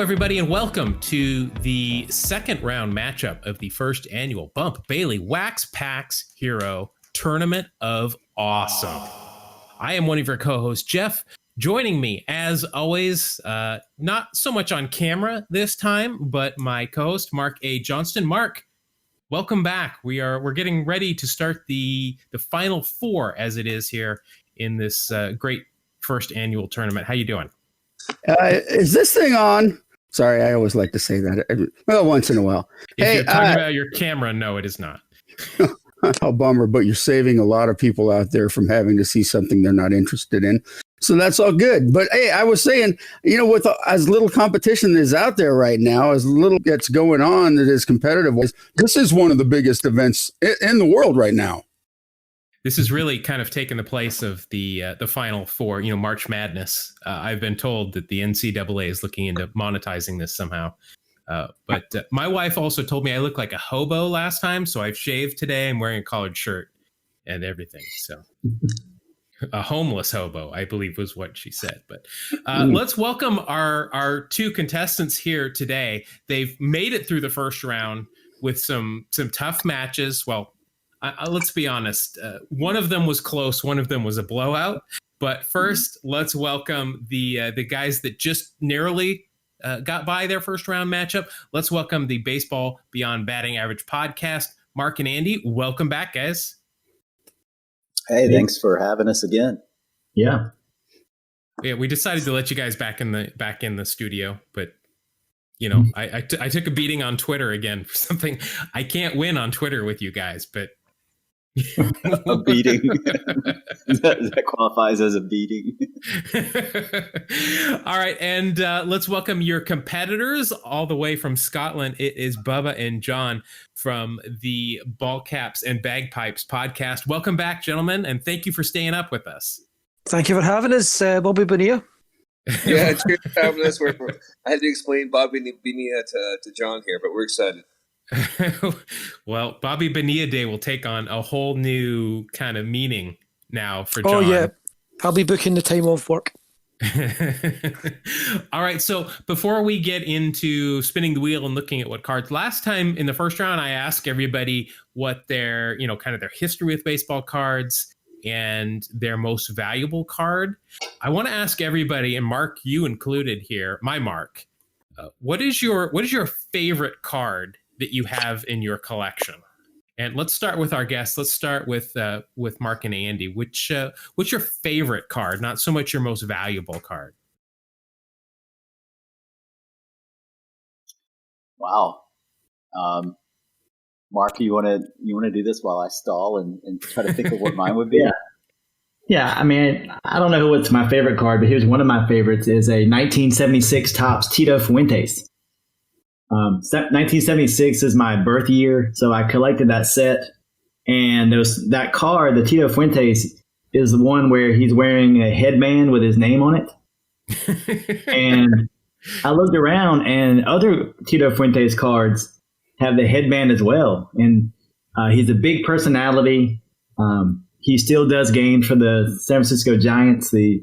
everybody, and welcome to the second round matchup of the first annual Bump Bailey Wax Packs Hero Tournament of Awesome. I am one of your co-hosts, Jeff. Joining me, as always, not so much on camera this time, but my co-host, Mark A. Johnston. Mark, welcome back. We're getting ready to start the final four, as it is here in this great first annual tournament. How you doing? Is this thing on? Sorry, I always like to say that. Well, once in a while. If you're talking about your camera, no, it is not. Oh, bummer, but you're saving a lot of people out there from having to see something they're not interested in. So that's all good. But hey, I was saying, with as little competition is out there right now, as little gets going on that is competitive, this is one of the biggest events in the world right now. This is really kind of taken the place of the Final Four, March Madness. I've been told that the NCAA is looking into monetizing this somehow. But my wife also told me I look like a hobo last time, so I've shaved today. I'm wearing a collared shirt and everything. So a homeless hobo, I believe, was what she said. But let's welcome our two contestants here today. They've made it through the first round with some tough matches. Well, let's be honest. One of them was close. One of them was a blowout. But first, let's welcome the guys that just narrowly got by their first round matchup. Let's welcome the Baseball Beyond Batting Average podcast, Mark and Andy. Welcome back, guys. Hey, thanks for having us again. Yeah, we decided to let you guys back in the studio, but I took a beating on Twitter again for something. I can't win on Twitter with you guys, but a beating that qualifies as a beating. All right, and let's welcome your competitors all the way from Scotland. It is Bubba and John from the Ballcaps and Bagpipes Podcast. Welcome back, gentlemen, and thank you for staying up with us. Thank you for having us, Bobby Bonilla. Yeah, cheers for having us. I had to explain Bobby Bonilla to John here, but we're excited. Well, Bobby Bonilla Day will take on a whole new kind of meaning now for John. Oh, yeah. I'll be booking the time off work. All right. So before we get into spinning the wheel and looking at what cards, last time in the first round, I asked everybody what their, kind of their history with baseball cards and their most valuable card. I want to ask everybody, and Mark, you included here, my Mark, what is your favorite card that you have in your collection? And let's start with our guests. Let's start with Mark and Andy. What's your favorite card? Not so much your most valuable card. Wow. Mark, you want to do this while I stall and try to think of what mine would be? Yeah. I mean, I don't know what's my favorite card, but here's one of my favorites: is a 1976 Topps Tito Fuentes. 1976 is my birth year, so I collected that set. And that card, the Tito Fuentes, is the one where he's wearing a headband with his name on it. And I looked around, and other Tito Fuentes cards have the headband as well. And he's a big personality. He still does games for the San Francisco Giants, the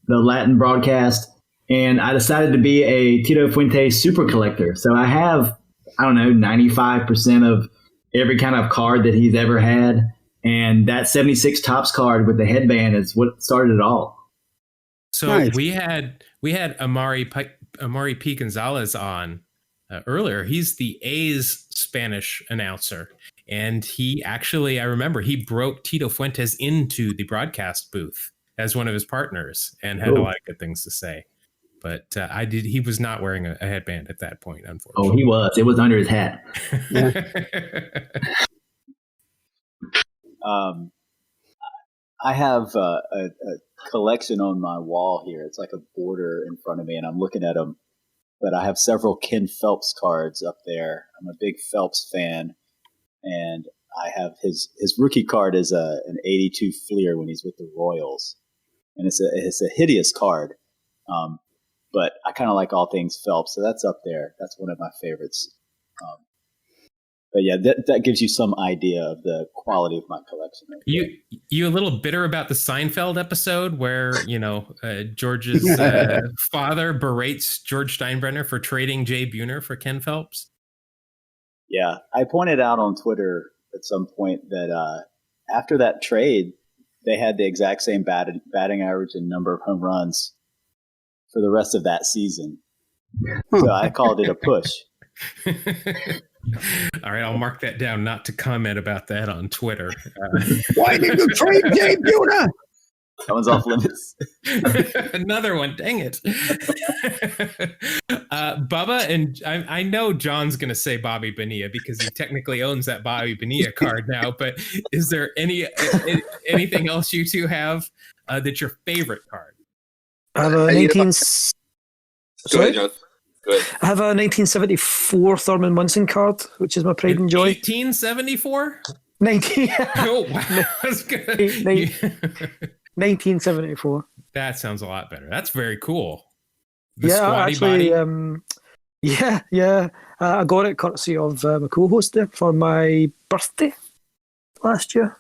Latin broadcast. And I decided to be a Tito Fuentes super collector. So I have, 95% of every kind of card that he's ever had. And that 76 Topps card with the headband is what started it all. So nice. we had Amari P. Gonzalez on earlier. He's the A's Spanish announcer. And he actually, I remember, he broke Tito Fuentes into the broadcast booth as one of his partners and had a lot of good things to say. But he was not wearing a headband at that point, unfortunately. Oh, he was. It was under his hat. I have a collection on my wall here. It's like a border in front of me, and I'm looking at them. But I have several Ken Phelps cards up there. I'm a big Phelps fan, and I have his rookie card is an 82 Fleer when he's with the Royals, and it's a hideous card. But I kind of like all things Phelps, so that's up there. That's one of my favorites. yeah, that gives you some idea of the quality of my collection. You a little bitter about the Seinfeld episode where George's father berates George Steinbrenner for trading Jay Buhner for Ken Phelps? Yeah, I pointed out on Twitter at some point that after that trade, they had the exact same batting average and number of home runs for the rest of that season. So I called it a push. All right, I'll mark that down not to comment about that on Twitter. Why did you trade Jay Buhner? That one's off limits. Another one, dang it. Bubba, and I know John's going to say Bobby Bonilla because he technically owns that Bobby Bonilla card now, but is there anything else you two have that's your favorite card? I have a 19... Go ahead, John. Go ahead. I have a 1974 Thurman Munson card, which is my pride and joy. 1874? 19... Oh, wow. That's good. 1974. That sounds a lot better. That's very cool. Actually, I got it courtesy of my co-host there for my birthday last year.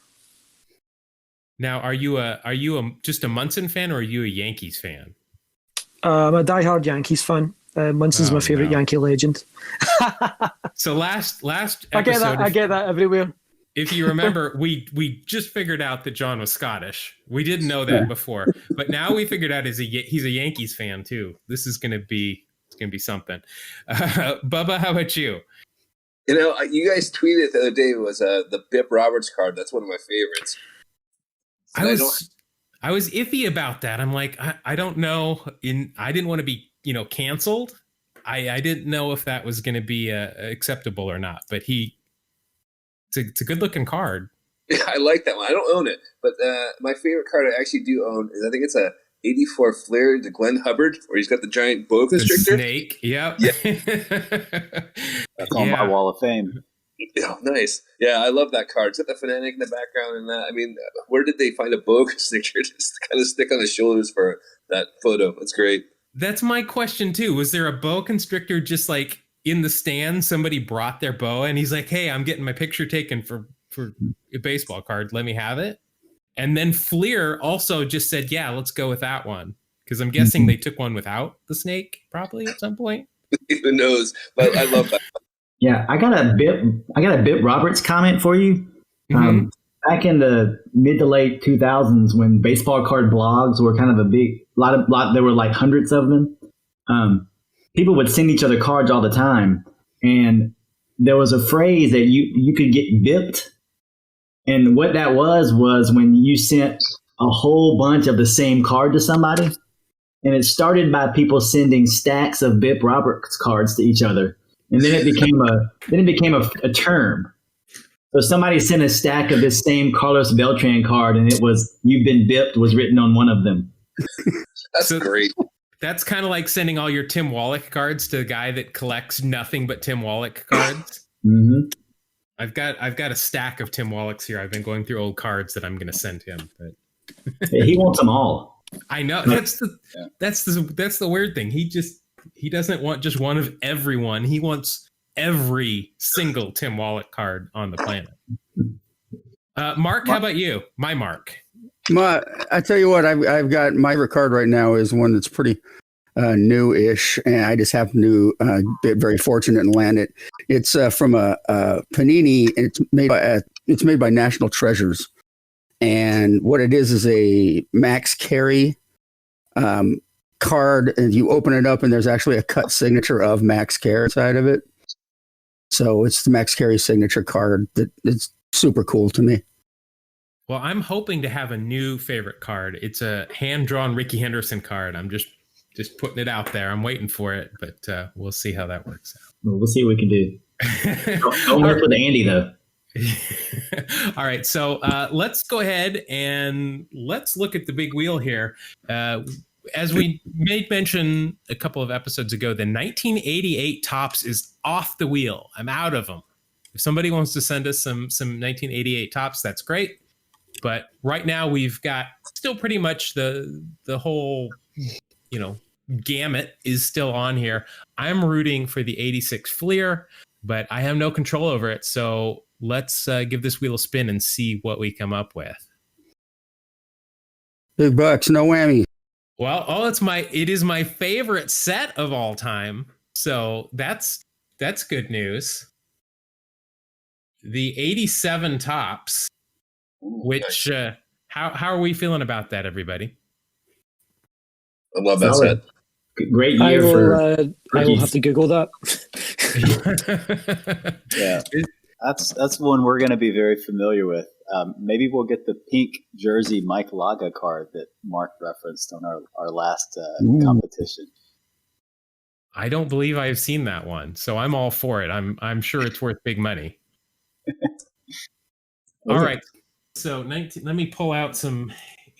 Now, are you just a Munson fan, or are you a Yankees fan? I'm a diehard Yankees fan. Munson's my favorite Yankee legend. So last episode, I get that everywhere. If you remember, we just figured out that John was Scottish. We didn't know that before, but now we figured out he's a Yankees fan too. This is gonna be something. Bubba, how about you? You guys tweeted the other day was the Bip Roberts card. That's one of my favorites. I was iffy about that. I'm like, I don't know. I didn't want to be canceled. I didn't know if that was going to be acceptable or not. But it's a good looking card. Yeah, I like that one. I don't own it, but my favorite card I actually do own is I think it's a 84 Flair to Glenn Hubbard, where he's got the giant boa constrictor. The snake. Yep. Yeah. That's on my wall of fame. Oh, nice. Yeah, I love that card. It's got the fanatic in the background and that. I mean, where did they find a boa constrictor to kind of stick on the shoulders for that photo? That's great. That's my question too. Was there a boa constrictor just like in the stand? Somebody brought their boa and he's like, "Hey, I'm getting my picture taken for a baseball card. Let me have it." And then Fleer also just said, "Yeah, let's go with that one." Because I'm guessing they took one without the snake probably at some point. Who knows? But I love that. Yeah, I got a Bip Roberts comment for you. Mm-hmm. Back in the mid to late 2000s, when baseball card blogs were kind of a big lot, there were like hundreds of them. People would send each other cards all the time, and there was a phrase that you could get bipped, and what that was when you sent a whole bunch of the same card to somebody, and it started by people sending stacks of Bip Roberts cards to each other. And then it became a term. So somebody sent a stack of this same Carlos Beltran card, and it was "You've been bipped" was written on one of them. That's great. That's kind of like sending all your Tim Wallach cards to a guy that collects nothing but Tim Wallach cards. Mm-hmm. I've got a stack of Tim Wallachs here. I've been going through old cards that I'm going to send him. But Yeah, he wants them all. I know that's the weird thing. He doesn't want just one of everyone. He wants every single Tim Wallach card on the planet. Mark, how about you? My Mark. I tell you what, I've got my card right now is one that's pretty new-ish, and I just happen to be very fortunate and land it. It's from a Panini, and it's made by National Treasures, and what it is a Max Carey card, and you open it up, and there's actually a cut signature of Max Carey inside of it. So it's the Max Carey signature card that it's super cool to me. Well, I'm hoping to have a new favorite card. It's a hand-drawn Ricky Henderson card. I'm just putting it out there. I'm waiting for it, but we'll see how that works out. Well, we'll see what we can do. Don't work with Andy, though. All right, so let's go ahead and let's look at the big wheel here. As we made mention a couple of episodes ago, the 1988 Topps is off the wheel. I'm out of them. If somebody wants to send us some 1988 Topps, that's great. But right now we've got still pretty much the whole, gamut is still on here. I'm rooting for the 86 Fleer, but I have no control over it. So let's give this wheel a spin and see what we come up with. Big bucks, no whammy. Well, it is my favorite set of all time. So that's good news. The 87 Topps, which how are we feeling about that, everybody? I love that set. Great year I will have to Google that. Yeah, that's one we're going to be very familiar with. Maybe we'll get the pink jersey Mike Laga card that Mark referenced on our last competition. I don't believe I've seen that one, so I'm all for it. I'm sure it's worth big money. All right, so let me pull out some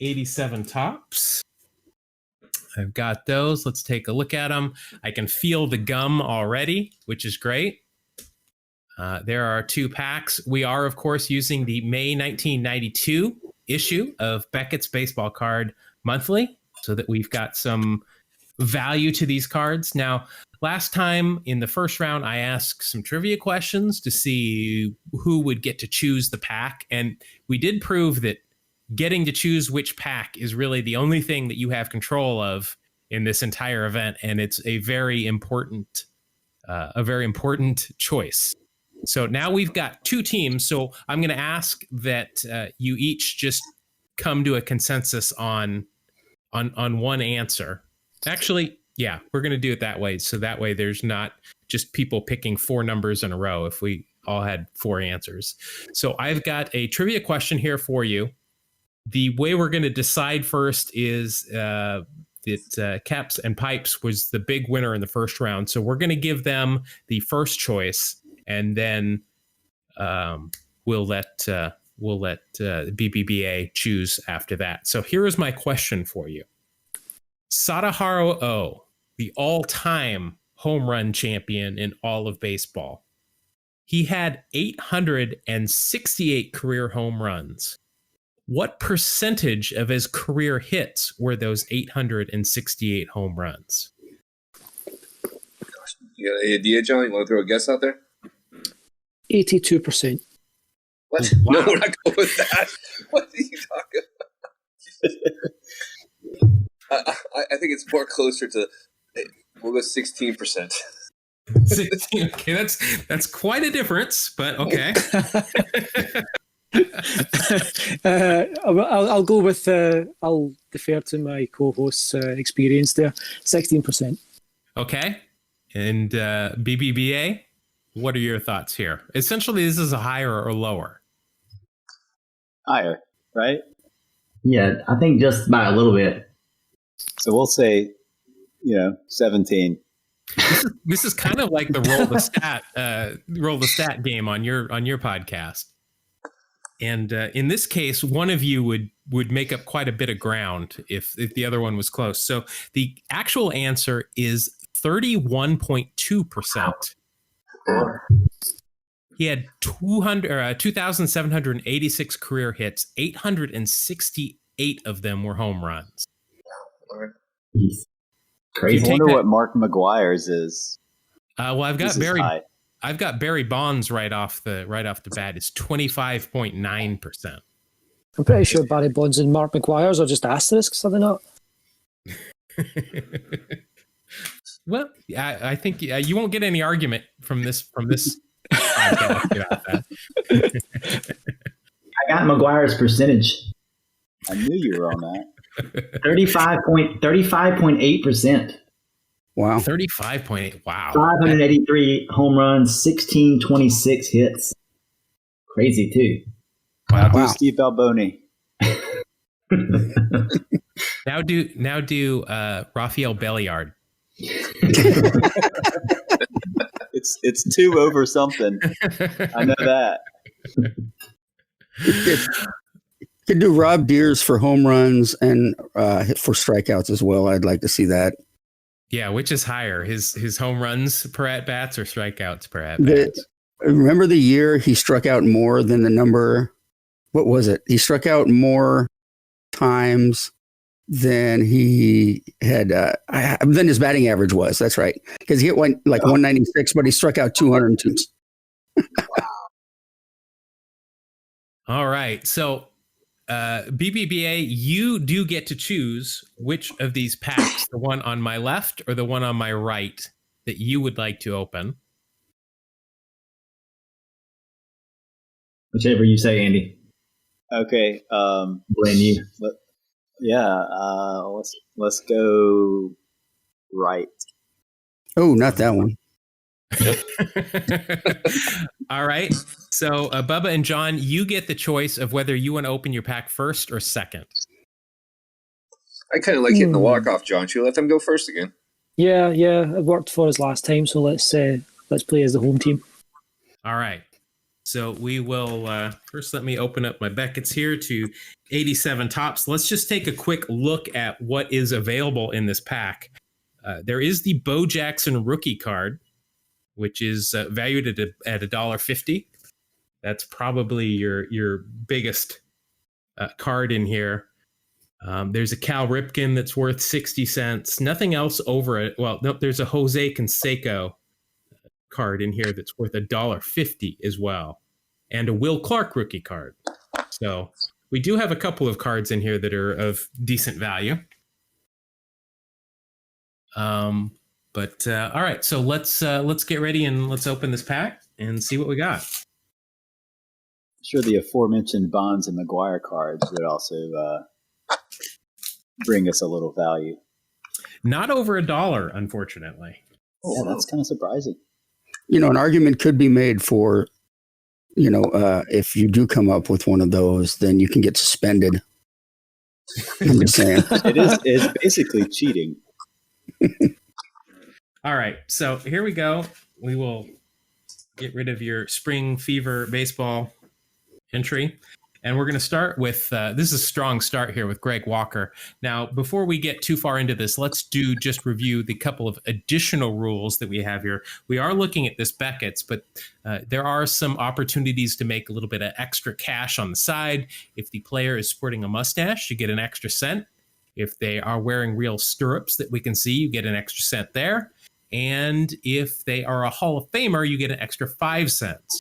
87 Topps. I've got those. Let's take a look at them. I can feel the gum already, which is great. There are 2 packs. We are, of course, using the May 1992 issue of Becketts Baseball Card Monthly, so that we've got some value to these cards. Now, last time in the first round, I asked some trivia questions to see who would get to choose the pack, and we did prove that getting to choose which pack is really the only thing that you have control of in this entire event, and it's a very important choice. So now we've got 2 teams. So I'm going to ask that you each just come to a consensus on one answer. Actually, yeah, we're going to do it that way. So that way there's not just people picking 4 numbers in a row if we all had 4 answers. So I've got a trivia question here for you. The way we're going to decide first is that Caps and Pipes was the big winner in the first round. So we're going to give them the first choice, and then we'll let BBBA choose after that. So here is my question for you. Sadaharu O, the all-time home run champion in all of baseball. He had 868 career home runs. What percentage of his career hits were those 868 home runs? You got any idea, John? You want to throw a guess out there? 82%. What? Wow. No, we're not going with that. What are you talking about? I think it's more closer to, we'll go 16%. 16. Okay, that's quite a difference, but okay. I'll go with I'll defer to my co-host's experience there. 16%. Okay, and BBBA, what are your thoughts here? Essentially, this is a higher or lower? Higher, right? Yeah, I think just by a little bit. So we'll say, 17. This is kind of like the roll the stat game on your podcast. And in this case, one of you would make up quite a bit of ground if the other one was close. So the actual answer is 31.2%. He had 2,786 career hits. 868 of them were home runs. Crazy. I wonder what Mark McGuire's is. Well, I've got Barry. High. I've got Barry Bonds right off the bat. It's 25.9%. I'm pretty sure Barry Bonds and Mark McGuire's are just asterisks, are they not? Well, I think you won't get any argument from this podcast about that. I got McGuire's percentage. I knew you were on that. 35.8%. Wow. 35.8. Wow. 583 home runs, 1626 hits. Crazy too. Wow. Steve Alboni. Now do Rafael Belliard. It's 2 over something. I know that. Could do Rob Deers for home runs and for strikeouts as well. I'd like to see that. Yeah, which is higher, his home runs per at bats or strikeouts per at bats? Remember the year he struck out more than the number? What was it? He struck out more times than he had. Than his batting average was. That's right, because he hit 196, but he struck out 202 All right. So, BBBA, you do get to choose which of these packs, the one on my left or the one on my right, that you would like to open. Whichever you say, Andy. Okay. Blame you. Let's go right. Oh, not that one. All right. So, Bubba and John, you get the choice of whether you want to open your pack first or second. I kind of like hitting the walk-off, John. Should we let them go first again? Yeah, it worked for us last time, so let's play as the home team. All right. So we will first let me open up my Becketts here to 87 tops. Let's just take a quick look at what is available in this pack. There is the Bo Jackson rookie card, which is valued at $1.50. That's probably your biggest card in here. There's a Cal Ripken that's worth 60 cents. Nothing else over it. Well, nope, there's a Jose Canseco card in here that's worth $1.50 as well. And a Will Clark rookie card. So we do have a couple of cards in here that are of decent value. All right, so let's get ready and let's open this pack and see what we got. Sure, the aforementioned Bonds and McGuire cards would also bring us a little value. Not over $1, unfortunately. Yeah, that's kind of surprising. An argument could be made for, if you do come up with one of those, then you can get suspended. I'm just saying. It's basically cheating. All right, so here we go. We will get rid of your Spring Fever baseball entry. And we're going to start with, this is a strong start here with Greg Walker. Now, before we get too far into this, let's just review the couple of additional rules that we have here. We are looking at this Becketts, but there are some opportunities to make a little bit of extra cash on the side. If the player is sporting a mustache, you get an extra cent. If they are wearing real stirrups that we can see, you get an extra cent there. And if they are a Hall of Famer, you get an extra 5 cents.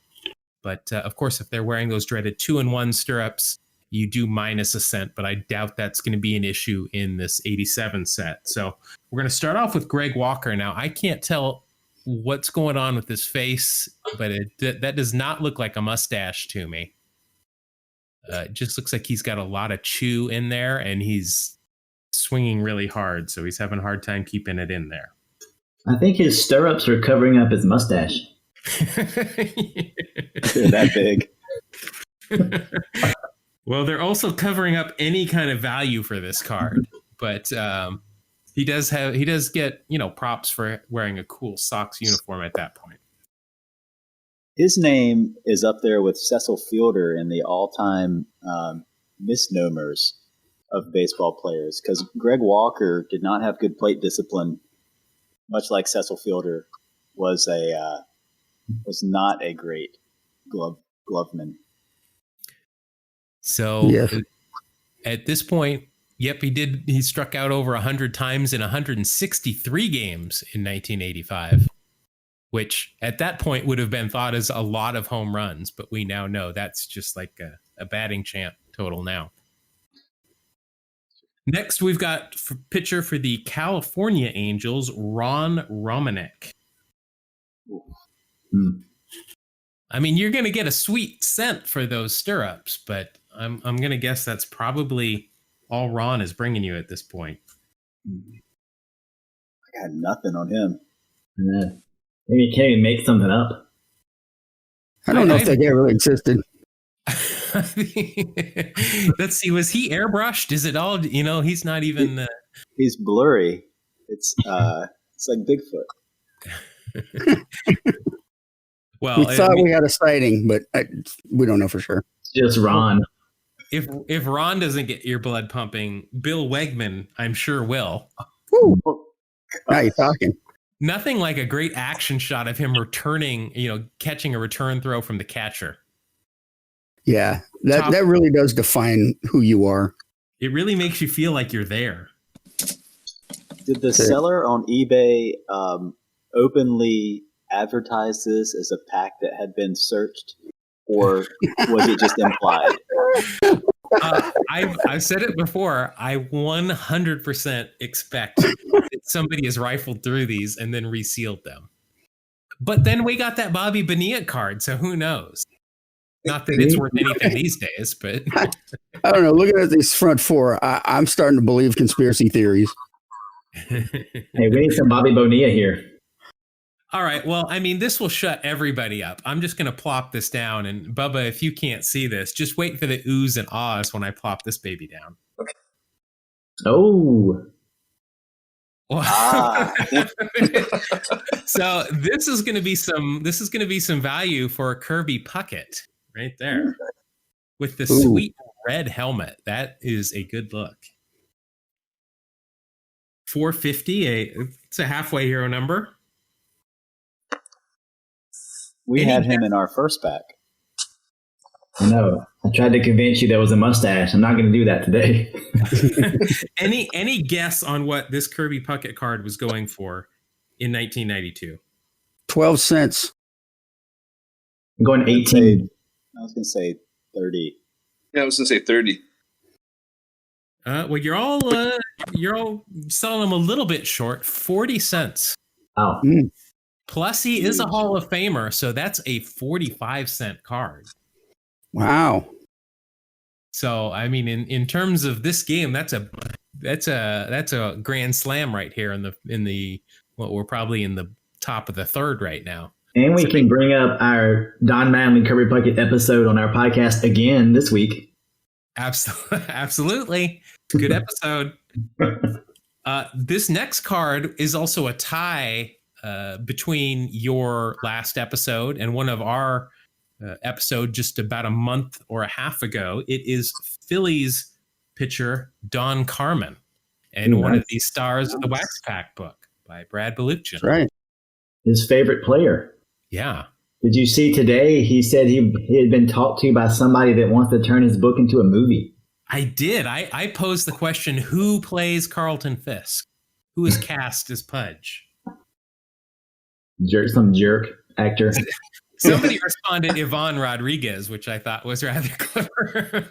But of course, if they're wearing those dreaded 2-in-1 stirrups, you do minus a cent, but I doubt that's going to be an issue in this 87 set. So we're going to start off with Greg Walker. Now, I can't tell what's going on with his face, but that does not look like a mustache to me. It just looks like he's got a lot of chew in there, and he's swinging really hard, so he's having a hard time keeping it in there. I think his stirrups are covering up his mustache. They're that big. Well, they're also covering up any kind of value for this card, but he does get props for wearing a cool Sox uniform at that point. His name is up there with Cecil Fielder in the all-time misnomers of baseball players, because Greg Walker did not have good plate discipline, much like Cecil Fielder was not a great gloveman. So at this point, yep, he struck out over 100 times in 163 games in 1985, which at that point would have been thought as a lot of home runs, but we now know that's just like a batting champ total now. Next, we've got pitcher for the California Angels, Ron Romanek. I mean, you're going to get a sweet cent for those stirrups, but I'm going to guess that's probably all Ron is bringing you at this point. I got nothing on him. Maybe you can't even make something up. I don't know if that guy really existed. Let's see. Was he airbrushed? Is it all? He's not even. He's blurry. It's like Bigfoot. Well, we thought we had a sighting, but we don't know for sure. It's just Ron. If Ron doesn't get your blood pumping, Bill Wegman, I'm sure will. Woo. Now you're talking. Nothing like a great action shot of him returning, catching a return throw from the catcher. Yeah, that really does define who you are. It really makes you feel like you're there. Did the seller on eBay openly advertise this as a pack that had been searched, or was it just implied? I've said it before. I 100% expect that somebody has rifled through these and then resealed them. But then we got that Bobby Bonilla card, so who knows? Not that it's worth anything these days, but I don't know. Looking at these front four, I'm starting to believe conspiracy theories. Hey, we need some Bobby Bonilla here. All right. Well, I mean, this will shut everybody up. I'm just going to plop this down. And Bubba, if you can't see this, just wait for the oohs and ahs when I plop this baby down. Okay. Oh. So this is going to be some value for a Kirby Puckett right there with the sweet red helmet. That is a good look. 450. It's a halfway hero number. We had him in our first pack. No, I tried to convince you there was a mustache. I'm not going to do that today. Any guess on what this Kirby Puckett card was going for in 1992? 12 cents. I'm going 18. I was going to say 30. Yeah, I was going to say 30. Well, you're all selling them a little bit short. 40 cents. Oh. Plus, he is a Hall of Famer, so that's a 45-cent card. Wow. So, I mean, in terms of this game, that's a grand slam right here we're probably in the top of the third right now. And we can bring up our Don Manley Kirby Puckett episode on our podcast again this week. Absolutely. Good episode. This next card is also a tie between your last episode and one of our episode just about a month or a half ago. It is Phillies pitcher Don Carmen and one of the stars of the Wax Pack book by Brad Baluchin. That's right. His favorite player. Yeah. Did you see today he said he had been talked to by somebody that wants to turn his book into a movie? I did. I posed the question, who plays Carlton Fisk? Who is cast as Pudge? Some jerk actor. Somebody responded Yvonne Rodriguez, which I thought was rather clever.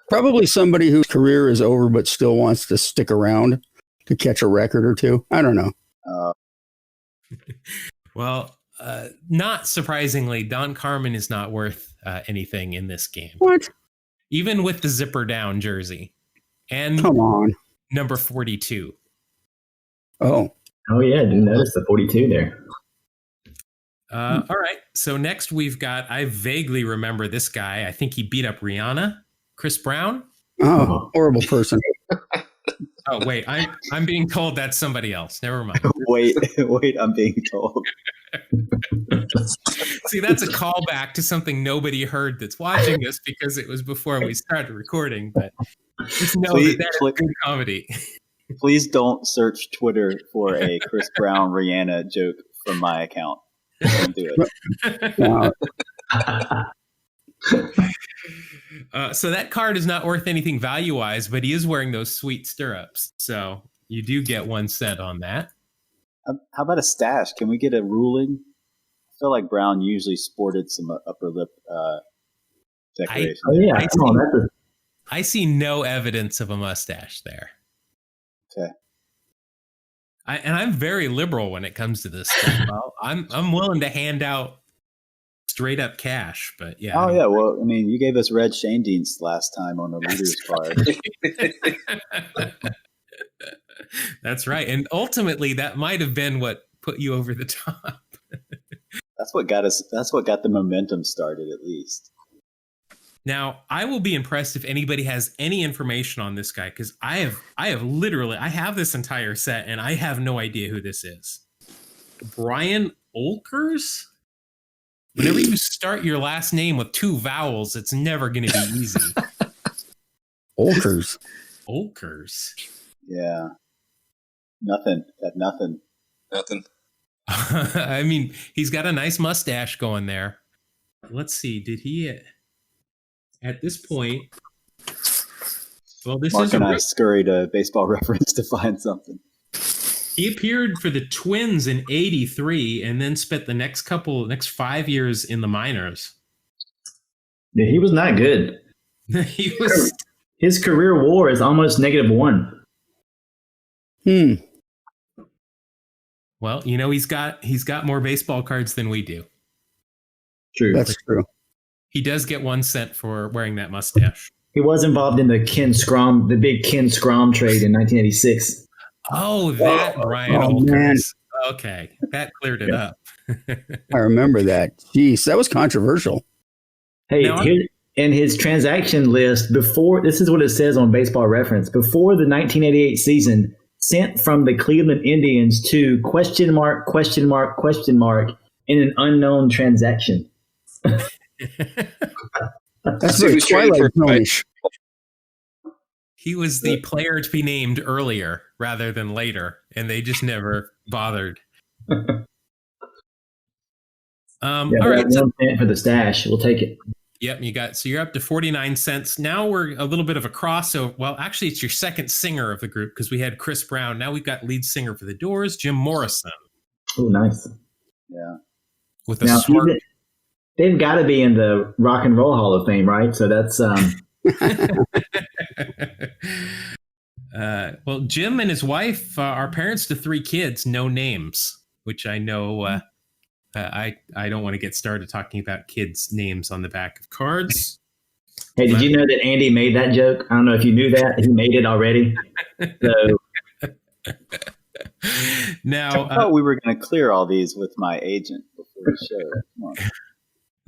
Probably somebody whose career is over but still wants to stick around to catch a record or two. I don't know. Well, not surprisingly, Don Carmen is not worth anything in this game. What? Even with the zipper down jersey. And come on, number 42. Oh, yeah, I didn't notice the 42 there. All right. So next we've got, I vaguely remember this guy. I think he beat up Rihanna. Chris Brown. Oh, horrible person. Oh, wait. I'm being told that's somebody else. Never mind. Wait, I'm being told. See, that's a callback to something nobody heard that's watching us because it was before we started recording. But just know that is good comedy. Please don't search Twitter for a Chris Brown Rihanna joke from my account. Don't do it. Wow. So that card is not worth anything value-wise, but he is wearing those sweet stirrups. So you do get 1 cent on that. How about a stash? Can we get a ruling? I feel like Brown usually sported some upper lip decoration. I see no evidence of a mustache there. Okay. I'm very liberal when it comes to this stuff. I'm willing to hand out straight up cash, but yeah. Oh yeah, well, I mean, you gave us red Shandians last time on the leaders card. That's right, and ultimately that might have been what put you over the top. That's what got us. That's what got the momentum started, at least. Now, I will be impressed if anybody has any information on this guy, because I have this entire set and I have no idea who this is. Brian Olkers? Whenever you start your last name with 2 vowels, it's never going to be easy. Olkers. Yeah. Nothing. I mean, he's got a nice mustache going there. Let's see. Did he... At this point, well, this Mark is and I scurried a baseball reference to find something. He appeared for the Twins in '83, and then spent the next 5 years in the minors. Yeah, he was not good. He was. His career WAR is almost -1. Well, he's got more baseball cards than we do. True. That's true. He does get 1 cent for wearing that mustache. He was involved in the big Ken Skrom trade in 1986. Oh, that Brian Olkers. Okay, that cleared it up. I remember that. Jeez, that was controversial. Hey, in his transaction list, this is what it says on Baseball Reference. Before the 1988 season, sent from the Cleveland Indians to ? In an unknown transaction. That's very Twilight Zone-ish. He was the player to be named earlier rather than later, and they just never bothered. All right, $1 cent for the stash. We'll take it. Yep, you're up to 49 cents. Now we're a little bit of a crossover. Well, actually, it's your second singer of the group because we had Chris Brown. Now we've got lead singer for the Doors, Jim Morrison. Oh, nice. Yeah. With a smart. They've got to be in the Rock and Roll Hall of Fame, right? So that's. Well, Jim and his wife are parents to 3 kids, no names, which I know. I don't want to get started talking about kids' names on the back of cards. Hey, did you know that Andy made that joke? I don't know if you knew that. He made it already. So. Now, I thought we were going to clear all these with my agent before the show. Come on.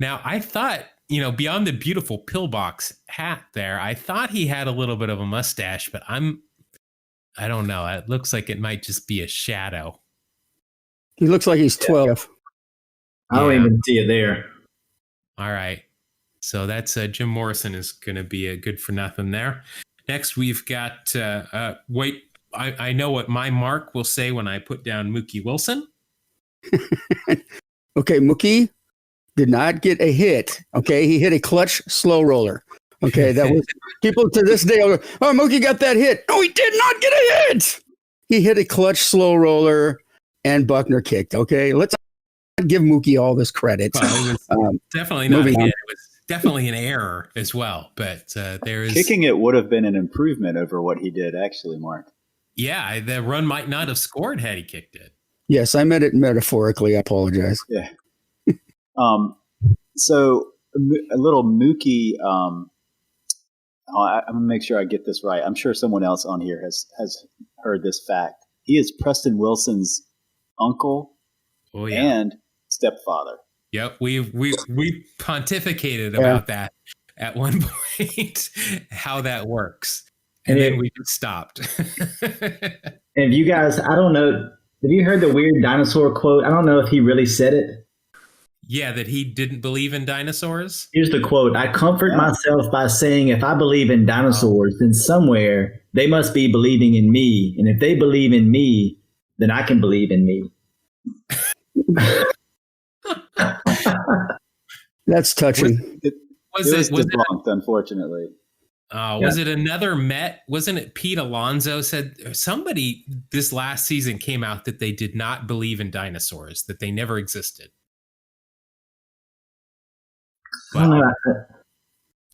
Now, I thought, beyond the beautiful pillbox hat there, I thought he had a little bit of a mustache, but I don't know. It looks like it might just be a shadow. He looks like he's 12. I don't even see it there. All right. So that's Jim Morrison is going to be a good for nothing there. Next, we've got, wait, I know what my mark will say when I put down Mookie Wilson. Okay, Mookie did not get a hit. Okay, he hit a clutch slow roller. Okay, that was people to this day. Oh, Mookie got that hit. No, he did not get a hit. He hit a clutch slow roller, and Buckner kicked. Okay, let's not give Mookie all this credit. Well, it was definitely not a hit. It was definitely an error as well. But there is kicking it would have been an improvement over what he did, actually, Mark. Yeah, the run might not have scored had he kicked it. Yes, I meant it metaphorically. I apologize. Yeah. So a little Mookie. I'm gonna make sure I get this right. I'm sure someone else on here has heard this fact. He is Preston Wilson's uncle and stepfather. Yep, we pontificated about that at one point, how that works, and then we just stopped. And you guys, I don't know, have you heard the weird dinosaur quote? I don't know if he really said it. Yeah, that he didn't believe in dinosaurs. Here's the quote. I comfort myself by saying if I believe in dinosaurs, then somewhere they must be believing in me. And if they believe in me, then I can believe in me. That's touching. It was debunked, unfortunately. Was it another Met? Wasn't it Pete Alonso said somebody this last season came out that they did not believe in dinosaurs, that they never existed? Wow.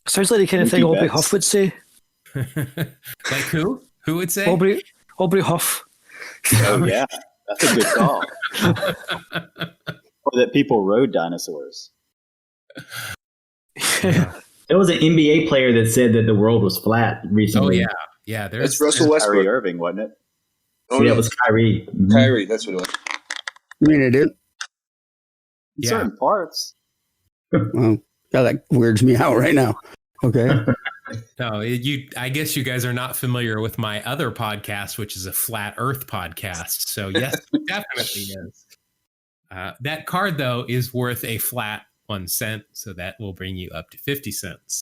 Sounds like the kind of thing Aubrey Huff would say. Like who? Who would say? Aubrey Huff. Oh, yeah. That's a good call. Or that people rode dinosaurs. There was an NBA player that said that the world was flat recently. Oh, yeah. Yeah, that's Russell Westbrook. Kyrie Irving, wasn't it? Oh, yeah, it was Kyrie. Mm-hmm. Kyrie, that's what it was. I mean, it is. In certain parts. Well, yeah, that weirds me out right now. Okay. No, I guess you guys are not familiar with my other podcast, which is a flat Earth podcast. So yes, it definitely is. That card though is worth a flat 1 cent, so that will bring you up to 50 cents.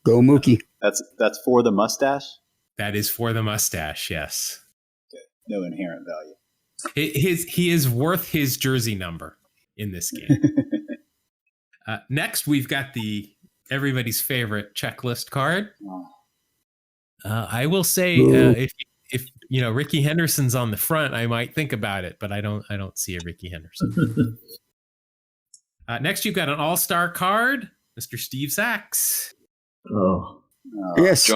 Go Mookie. That's for the mustache? That is for the mustache, yes. Okay. No inherent value. He is worth his jersey number in this game. Next, we've got everybody's favorite checklist card. I will say, if Ricky Henderson's on the front, I might think about it, but I don't see a Ricky Henderson. Next, you've got an all-star card, Mr. Steve Sachs. Oh, yes.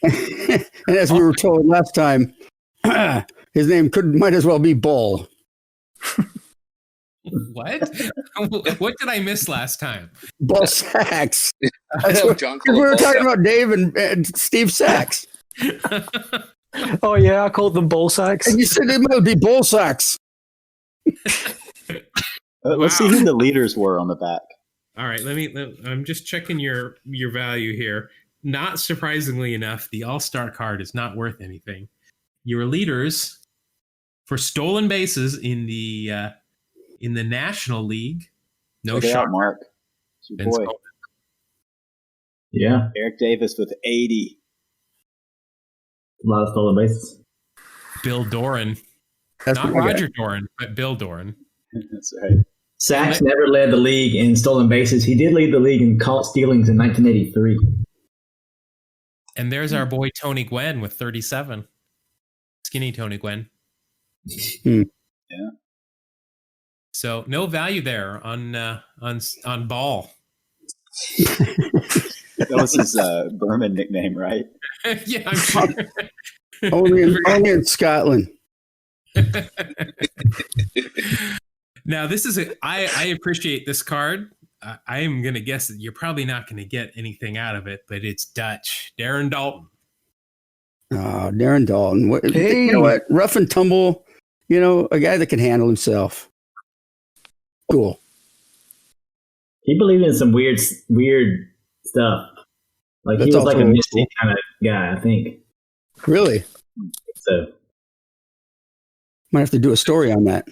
And as we were told last time, his name might as well be Bull. What? What did I miss last time? Bull Sachs. That's what John We were talking about Dave and Steve Sachs. Oh yeah, I called them ball sacks. And you said it might be Bull Sachs. Let's see who the leaders were on the back. All right, I'm just checking your value here. Not surprisingly enough, the all-star card is not worth anything. Your leaders for stolen bases in the National League. No Check it shot, out, Mark. It's your Vince boy. Coleman. yeah, Eric Davis with 80. a lot of stolen bases. Bill Doran. That's Not my guy. Roger Doran, but Bill Doran. That's right. Sachs never led the league in stolen bases. He did lead the league in caught stealings in 1983. And there's our boy Tony Gwynn with 37. Skinny Tony Gwynn. Hmm. Yeah. So no value there on Ball. That was his Berman nickname, right? Yeah, I'm sure. only in Scotland. Now, this is I appreciate this card. I am going to guess that you're probably not going to get anything out of it, but it's Dutch. Darren Dalton. Oh, Darren Dalton. Hey. You know what? Rough and tumble. A guy that can handle himself. Cool. He believed in some weird stuff. Like That's he was like a also mystic kind of guy, I think. Really? So Might have to do a story on that.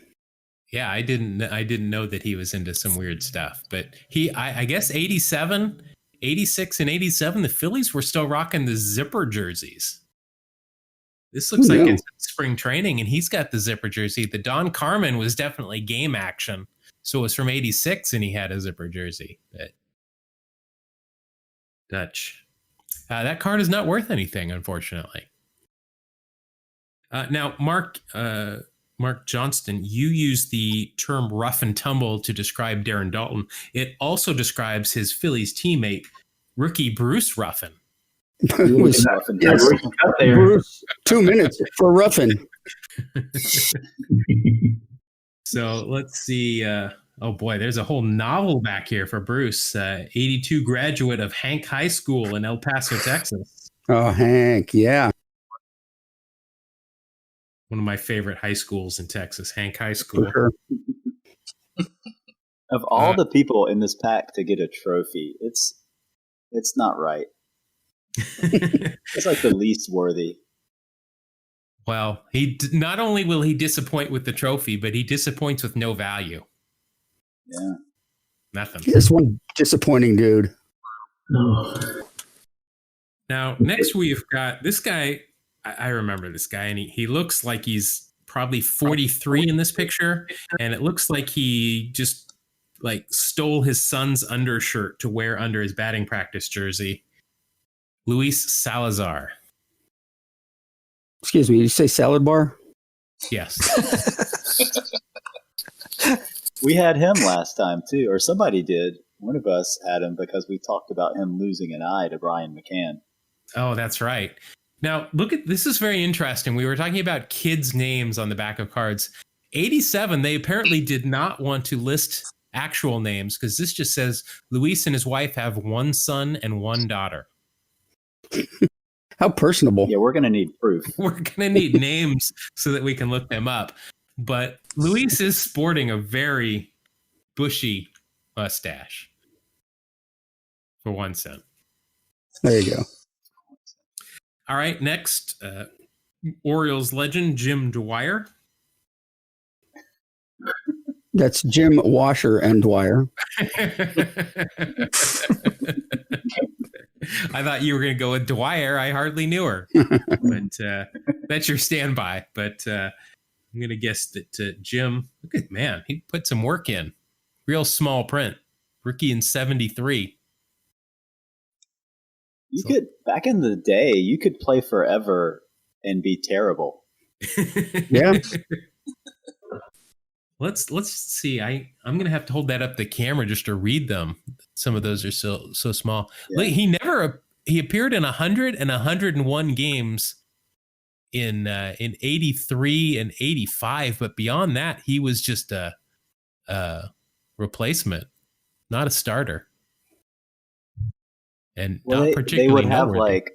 Yeah, I didn't know that he was into some weird stuff, but I guess 87, 86 and 87, the Phillies were still rocking the zipper jerseys. This looks like it's spring training, and he's got the zipper jersey. The Don Carmen was definitely game action. So it was from 86, and he had a zipper jersey. But Dutch. That card is not worth anything, unfortunately. Now, Mark Johnston, you use the term rough and tumble to describe Darren Dalton. It also describes his Phillies teammate, rookie Bruce Ruffin. Yes, Bruce, 2 minutes for Ruffin. So let's see. Oh boy, there's a whole novel back here for Bruce. 82 graduate of Hank High School in El Paso, Texas. Oh, Hank, yeah. One of my favorite high schools in Texas, Hank High School. For sure. Of all the people in this pack to get a trophy, it's not right. It's like the least worthy. Well, not only will he disappoint with the trophy, but he disappoints with no value. Yeah. Nothing. He's one disappointing dude. oh, Now, next we've got this guy. I remember this guy, and he looks like he's probably 43 in this picture, and it looks like he just stole his son's undershirt to wear under his batting practice jersey. Luis Salazar. Excuse me, did you say salad bar? Yes. We had him last time too, or somebody did. One of us had him because we talked about him losing an eye to Brian McCann. Oh, that's right. Now, look at this is very interesting. We were talking about kids' names on the back of cards. 87, they apparently did not want to list actual names because this just says Luis and his wife have one son and one daughter. How personable. Yeah, we're going to need proof. We're going to need names so that we can look them up. But Luis is sporting a very bushy mustache for one son. There you go. All right, next, Orioles legend Jim Dwyer. That's Jim Washer and Dwyer. I thought you were going to go with Dwyer. I hardly knew her. But that's your standby. But I'm going to guess that Jim, look at, man, he put some work in. Real small print. Rookie in 73. You could, back in the day, you could play forever and be terrible. Yeah. Let's see. I'm gonna have to hold that up the camera just to read them. Some of those are so small. Yeah. He appeared in 100 and 101 games in 83 and 85, but beyond that, he was just a replacement, not a starter. And not particularly they would have noteworthy.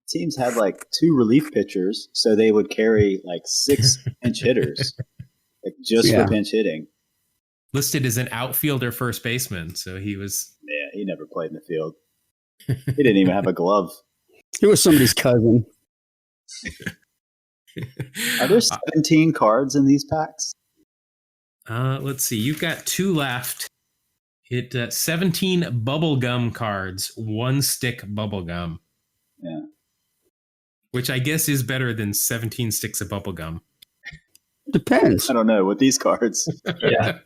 teams had 2 relief pitchers, so they would carry 6 pinch hitters, just for pinch hitting. Listed as an outfielder first baseman, so he was. Yeah, he never played in the field. He didn't even have a glove. He was somebody's cousin. Are there 17 cards in these packs? Let's see. You've got 2 left. 17 bubblegum cards, 1 stick bubblegum. Yeah. Which I guess is better than 17 sticks of bubblegum. Depends. I don't know with these cards. Yeah.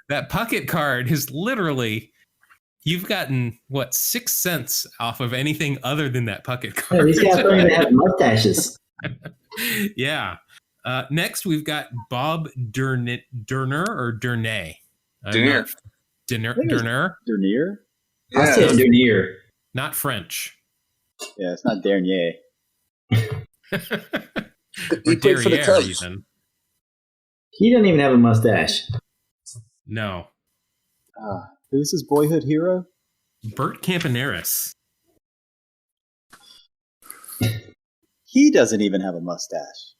That pocket card is literally, you've gotten 6 cents off of anything other than that pocket card. These guys don't even have mustaches. Yeah. Next, we've got Bob Dernier or Dernier. Dernier. Dernier. Dernier? I said Dernier. Not French. Yeah, it's not Dernier. He played for the Cubs. Even. He doesn't even have a mustache. No. Who's his boyhood hero? Bert Campaneris. He doesn't even have a mustache.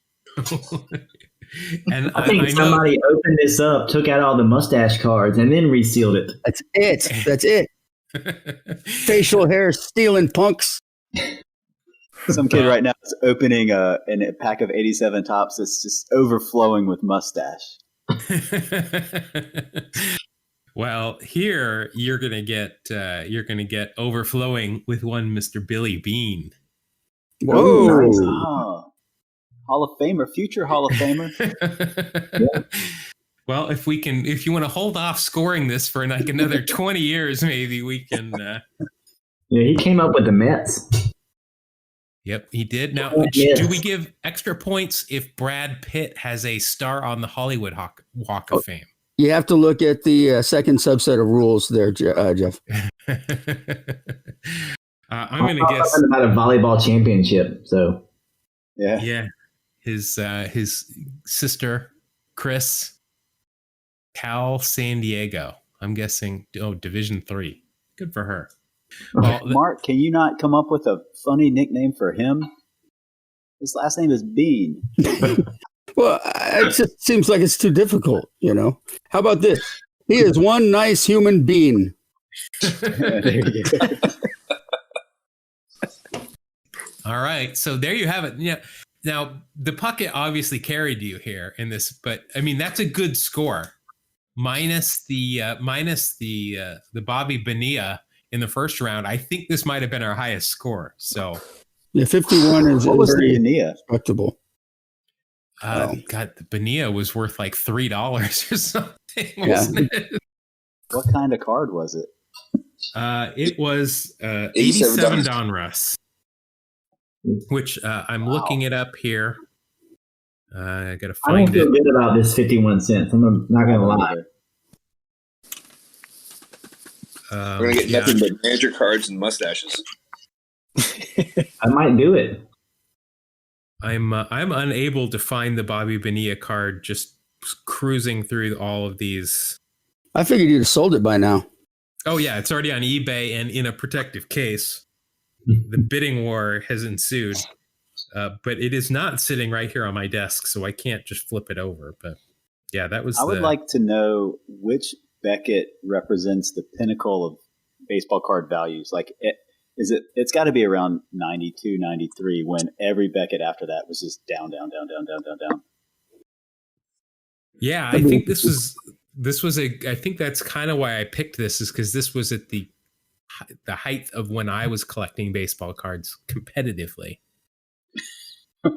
And I think somebody opened this up, took out all the mustache cards, and then resealed it. That's it. Facial hair stealing punks. Some kid right now is opening a pack of 87 tops that's just overflowing with mustache. Well, here you're gonna get overflowing with one Mr. Billy Bean. Whoa! Nice. Oh. Hall of Famer, future Hall of Famer. Yeah. Well, if you want to hold off scoring this for another 20 years, maybe we can. Yeah, he came up with the Mets. Yep, he did. Now, Yes. do we give extra points if Brad Pitt has a star on the Hollywood Walk of Fame? You have to look at the second subset of rules there, Jeff. I'm going to guess about a volleyball championship. So Yeah. His sister Chris Cal San Diego. I'm guessing Division III. Good for her. Well, Mark, can you not come up with a funny nickname for him? His last name is Bean. Well, it just seems like it's too difficult, How about this? He is one nice human being. There you go. All right, so there you have it. Yeah. Now the Puckett obviously carried you here in this, but I mean that's a good score. Minus the Bobby Bonilla in the first round. I think this might have been our highest score. So yeah, 51 is what was very the Bonilla? respectable. God, the Bonilla was worth like $3 or something, wasn't it? What kind of card was it? It was 87 Donruss. Which I'm looking it up here. I gotta find it. I don't feel good about this 51 cents. I'm not gonna lie. We're gonna get nothing but manager cards and mustaches. I might do it. I'm unable to find the Bobby Bonilla card. Just cruising through all of these. I figured you'd have sold it by now. Oh yeah, it's already on eBay and in a protective case. The bidding war has ensued, but it is not sitting right here on my desk, so I can't just flip it over. But yeah, that was. I would like to know which Beckett represents the pinnacle of baseball card values. Like, it's got to be around 92, 93, when every Beckett after that was just down. Yeah, I think this was I think that's kind of why I picked this, is because this was at the height of when I was collecting baseball cards competitively. I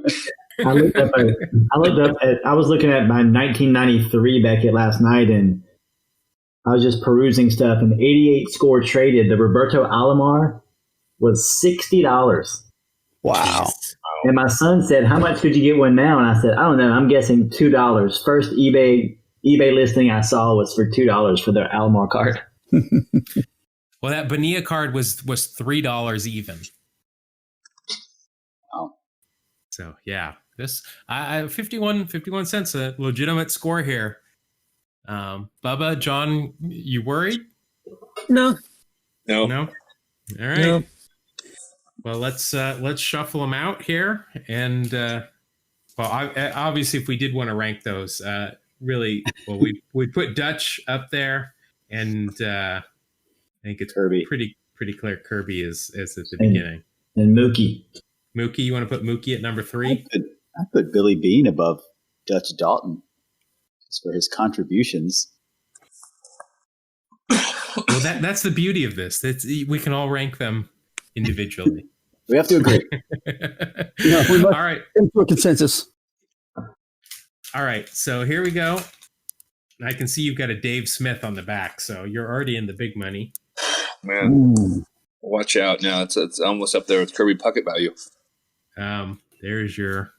was looking at my 1993 Beckett last night, and I was just perusing stuff, and 88 score traded. The Roberto Alomar was $60. Wow. And my son said, "How much could you get one now?" And I said, "I don't know. I'm guessing $2. First eBay listing I saw was for $2 for their Alomar card." Well, that Bonilla card was $3 even. Oh. So yeah, this I 51 cents, a legitimate score here. Bubba, John, you worried? No. No. All right. No. Well, let's shuffle them out here, and obviously, if we did want to rank those, we put Dutch up there, and I think it's Kirby. pretty clear. Kirby is at the beginning, and Mookie. Mookie, you want to put Mookie at number 3? I put Billy Bean above Dutch Dalton just for his contributions. Well, that's the beauty of this. We can all rank them individually. We have to agree. We must All right. come to a consensus. All right. So here we go. I can see you've got a Dave Smith on the back, so you're already in the big money. Man, Ooh. watch out now. It's almost up there with Kirby Puckett value. There's your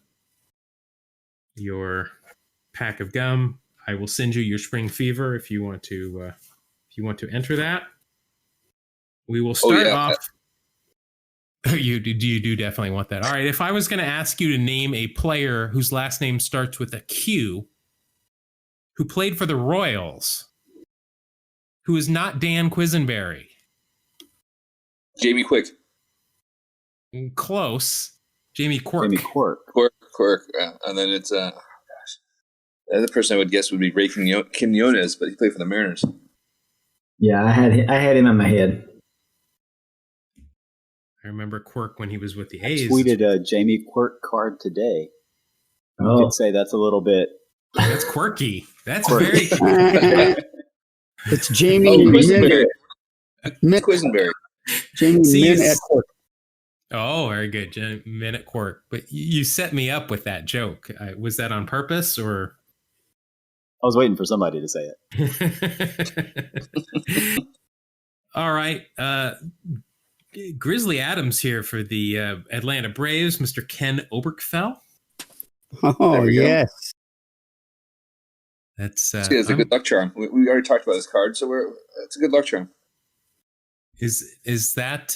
pack of gum. I will send you your Spring Fever if you want to enter that. We will start off. You do definitely want that. All right. If I was going to ask you to name a player whose last name starts with a Q, who played for the Royals, who is not Dan Quisenberry. Jamie Quick. Close. Jamie Quirk. Jamie Quirk. Quirk. And then it's the other person I would guess would be Ray Quinones, but he played for the Mariners. Yeah, I had him in my head. I remember Quirk when he was with the I A's. tweeted a Jamie Quirk card today. I could say that's a little bit. That's quirky. That's Quirky. very. It's Jamie Quisenberry. Min. Quisenberry. Jamie Min at Quirk. Oh, very good. Minute Quirk. But you set me up with that joke. Was that on purpose or? I was waiting for somebody to say it. All right. Grizzly Adams here for the Atlanta Braves, Mr. Ken Oberkfell. Oh, yes. That's a good luck charm. We already talked about this card, so it's a good luck charm. Is that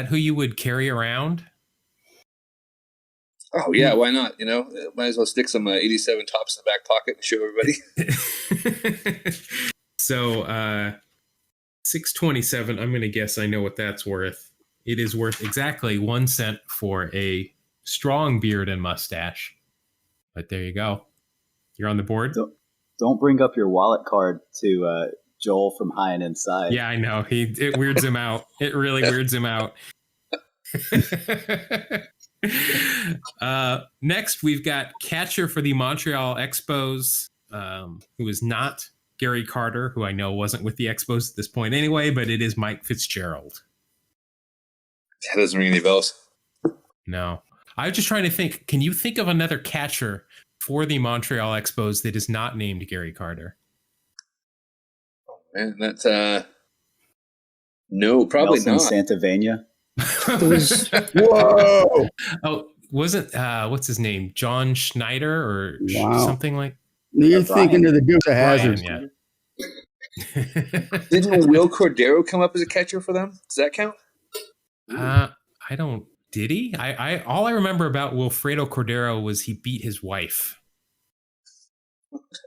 who you would carry around? Oh yeah, why not? Might as well stick some 87 tops in the back pocket and show everybody. So 627. I'm going to guess I know what that's worth. It is worth exactly 1 cent for a strong beard and mustache. But there you go. You're on the board. Don't bring up your wallet card to Joel from High and Inside. Yeah, I know. It weirds him out. It really weirds him out. Next, we've got catcher for the Montreal Expos, who is not Gary Carter, who I know wasn't with the Expos at this point anyway, but it is Mike Fitzgerald. That doesn't ring any bells. No. I was just trying to think, can you think of another catcher for the Montreal Expos that is not named Gary Carter? Man, that's no, probably Nelson not. Santavania. Whoa! Oh, wasn't what's his name? John Schneider or something like? You're thinking of the Dukes of Hazzard. Yeah. Didn't Will Cordero come up as a catcher for them? Does that count? I don't. Did he? I all I remember about Wilfredo Cordero was he beat his wife.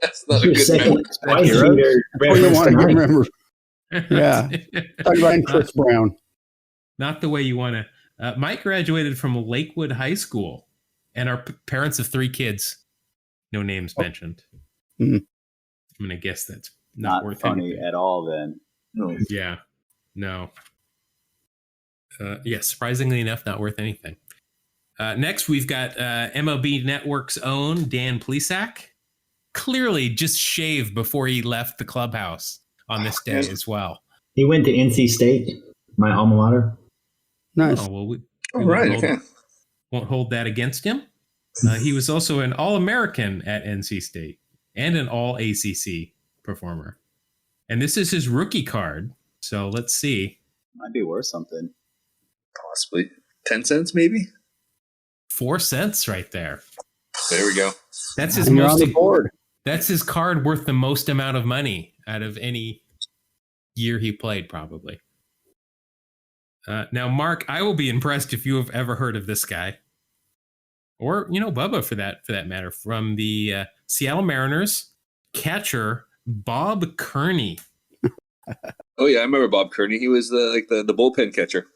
That's not a good memory. Oh, you want to remember? Yeah. Talk about Chris Brown. Not the way you want to. Mike graduated from Lakewood High School and are parents of 3 kids. No names mentioned. Mm-hmm. I'm going to guess that's not worth funny anything. at all then. No. Yeah. No. Surprisingly enough, not worth anything. Next, we've got MLB Network's own Dan Plesac. Clearly just shaved before he left the clubhouse on this day as well. He went to NC State, my alma mater. Nice. Oh, well, we won't hold that against him. He was also an All-American at NC State and an All-ACC performer. And this is his rookie card. So let's see. Might be worth something. Possibly 10 cents, maybe. 4 cents right there. There we go. That's his And you're most on the board. That's his card worth the most amount of money out of any year he played, probably. Now, Mark, I will be impressed if you have ever heard of this guy, or Bubba for that matter, from the Seattle Mariners, catcher Bob Kearney. Oh yeah, I remember Bob Kearney. He was the bullpen catcher.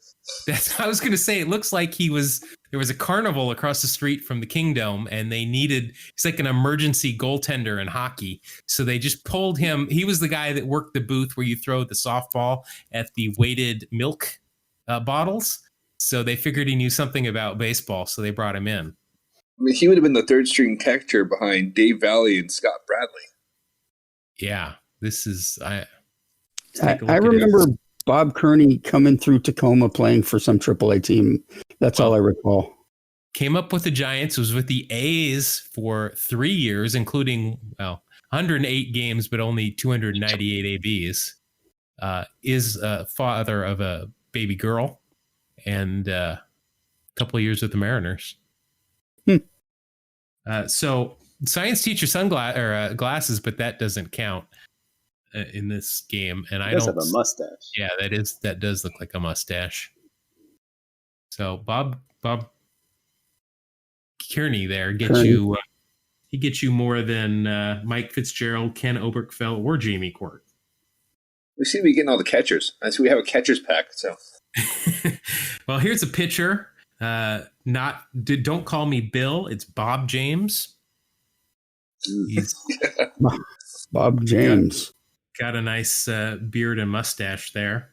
I was going to say, it looks like there was a carnival across the street from the Kingdome, and he's like an emergency goaltender in hockey. So they just pulled him. He was the guy that worked the booth where you throw the softball at the weighted milk bottles. So they figured he knew something about baseball, so they brought him in. I mean, he would have been the third string catcher behind Dave Valley and Scott Bradley. Yeah, this is I remember Bob Kearney coming through Tacoma playing for some AAA team. That's all I recall. Came up with the Giants, was with the A's for 3 years, including 108 games, but only 298 ABs. Is a father of a baby girl, and a couple of years with the Mariners. So science teacher glasses, but that doesn't count in this game. And I don't have a mustache. Yeah, that does look like a mustache. So Bob Kearney there gets you. He gets you more than Mike Fitzgerald, Ken Oberkfell, or Jamie Quirk. We seem to be getting all the catchers. I see we have a catcher's pack. So, well, here's a pitcher. Don't call me Bill. It's Bob James. He's Bob James. Got a nice beard and mustache there.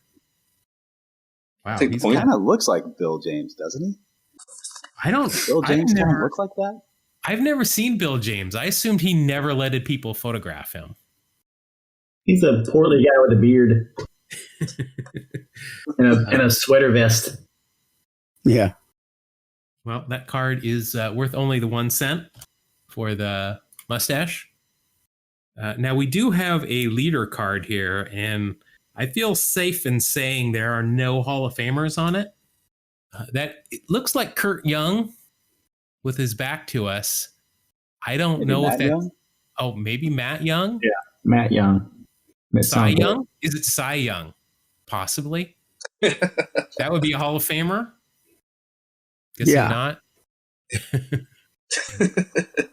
Wow, he kind of looks like Bill James, doesn't he? Bill James kind of looks like that. I've never seen Bill James. I assumed he never letted people photograph him. He's a portly guy with a beard and a sweater vest. Yeah. Well, that card is worth only the 1 cent for the mustache. Now, we do have a leader card here, and I feel safe in saying there are no Hall of Famers on it. It looks like Kurt Young with his back to us. I don't know if that's... Young? Oh, maybe Matt Young? Yeah, Matt Young. Cy Young? Is it Cy Young? Possibly. That would be a Hall of Famer? Guess not.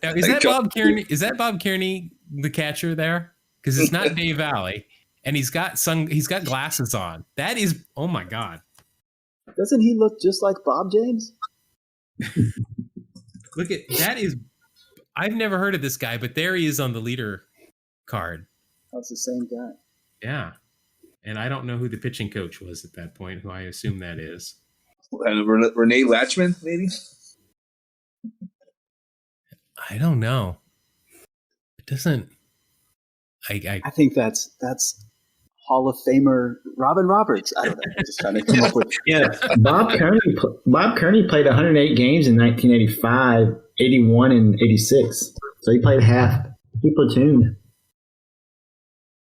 Now, is that Bob Kearney? Is that Bob Kearney, the catcher there? Because it's not Dave Valley, and he's got glasses on. That is, oh my God! Doesn't he look just like Bob James? Look at that! I've never heard of this guy, but there he is on the leader card. That's the same guy. Yeah, and I don't know who the pitching coach was at that point. Who I assume that is. Renee Latchman, maybe. I don't know. It doesn't. I think that's Hall of Famer Robin Roberts. I don't know. I'm just trying to come up with. Yeah, Bob Kearney played 108 games in 1985, 81, and 86. So he played half. He platooned.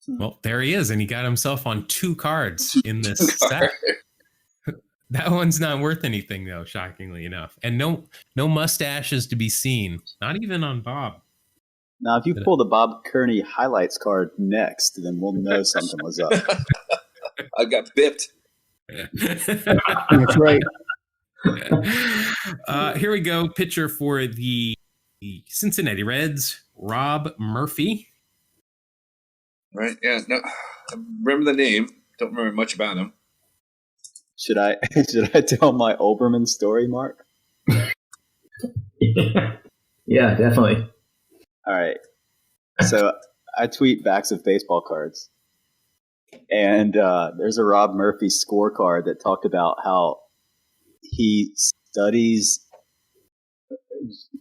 Well, there he is, and he got himself on 2 cards in this set. That one's not worth anything, though, shockingly enough. And no mustaches to be seen, not even on Bob. Now, if you pull the Bob Kearney highlights card next, then we'll know something was up. I got bipped. That's right. Here we go. Pitcher for the Cincinnati Reds, Rob Murphy. Right, yeah. No, I remember the name. Don't remember much about him. Should I tell my Oberman story, Mark? Yeah, definitely. All right. So I tweet backs of baseball cards. And there's a Rob Murphy scorecard that talked about how he studies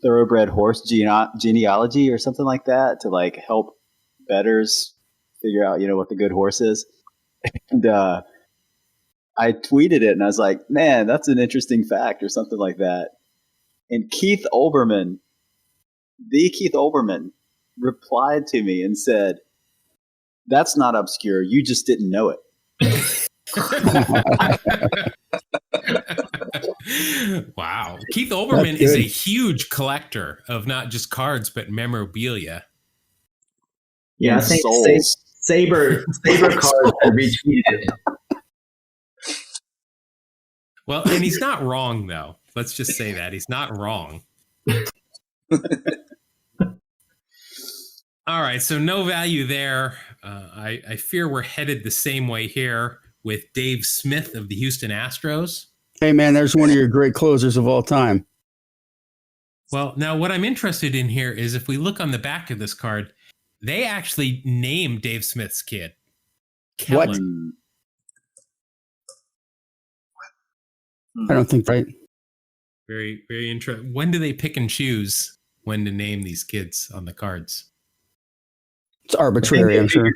thoroughbred horse genealogy or something like that to like help bettors figure out, what the good horse is. And I tweeted it and I was like, man, that's an interesting fact or something like that. And Keith Olbermann replied to me and said, that's not obscure. You just didn't know it. Wow. Keith Olbermann is a huge collector of not just cards, but memorabilia. Yeah, I think Saber cards have retweeted it. Well, and he's not wrong, though. Let's just say that. He's not wrong. All right, so no value there. I fear we're headed the same way here with Dave Smith of the Houston Astros. Hey, man, there's one of your great closers of all time. Well, now what I'm interested in here is if we look on the back of this card, they actually named Dave Smith's kid. Kellen. I don't think right. Very, very interesting. When do they pick and choose when to name these kids on the cards? It's arbitrary, I'm sure.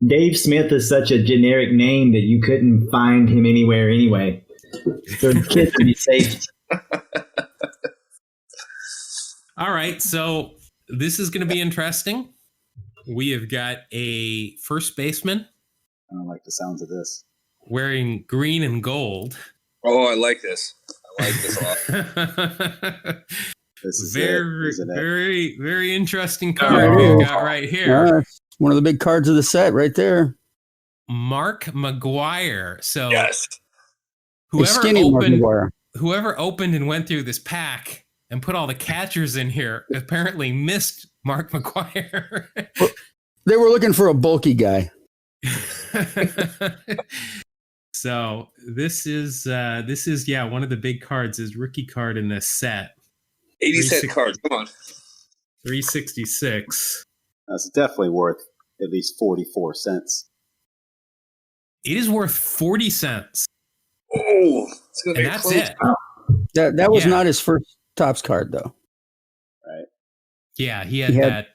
Dave Smith is such a generic name that you couldn't find him anywhere anyway. So the kids would be safe. All right, so this is going to be interesting. We have got a first baseman. I don't like the sounds of this. Wearing green and gold. Oh, I like this. I like this a lot. This is very, very interesting card we've got right here. One of the big cards of the set right there. Mark McGwire. So yes. Whoever opened and went through this pack and put all the catchers in here apparently missed Mark McGwire. They were looking for a bulky guy. So this is one of the big cards, his rookie card in this set. 80-cent card, come on. 366. That's definitely worth at least 44 cents. It is worth 40 cents. Oh, and that's it. That was not his first Topps card, though. Right. Yeah, he had